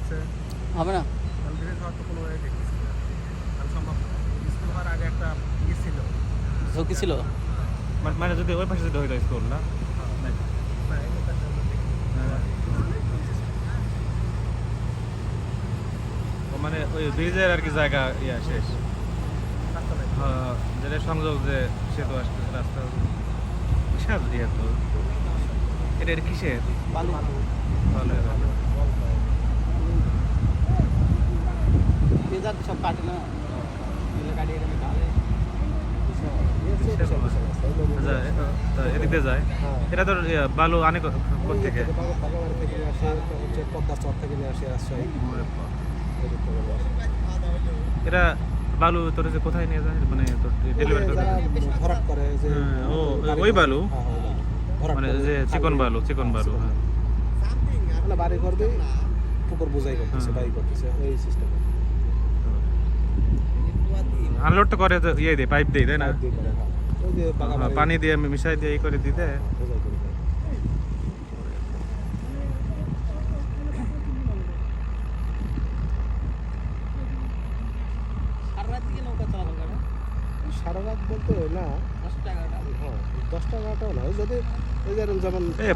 হচ্ছে হবে না ব্রিজ হওয়ার তো কোনো ওয়ে দেখতেছি না আর সম্ভব না স্কুল হওয়ার আগে একটা ইয়ে ছিল ঝুঁকি ছিল মানে যদি ওই পাশে যদি হইতো স্কুল না না এই পাশে আমরা দেখি ও মানে ওই ব্রিজের আর কি জায়গা ইয়া শেষ রাস্তা নাই হ্যাঁ, যেটা সংযোগ যে সেতু আসছে রাস্তা বিশাল ইয়ে তো এটা কিসের বালু বলে বেজার সব কাটে না এগুলো কাটে এখানে ঢালে যায় তো এদিকে যায় এটা তো বালু আনে কোথেকে বাগাবাড়ি থেকে নিয়ে আসে হচ্ছে পদ্মা চর থেকে নিয়ে আসে রাজশাহী এরা বালু তোর যে কোথায় নিয়ে যায় মানে তোর ডেলিভারি করে ভরাট করে যে ও ওই বালু ভরাট মানে করে। যে চিকন বালু হ্যাঁ মানে বাড়ি করবে পুকুর বোঝাই করতেছে বাড়ি করতেছে ওই সিস্টেম আনলোড তো করে তো ইয়ে দিয়ে পাইপ দিয়ে তাই না ওই যে বাগাবাড়ি পানি দিয়ে মিশাই দিয়ে এই করে দিতে বোঝাই করে দেয়। সারা রাত দিকে নৌকা চলাচল করে সারা রাত বলতে না 10টা 11টা হ্যাঁ 10টা 11টাও না ওই যদি এই যেমন এ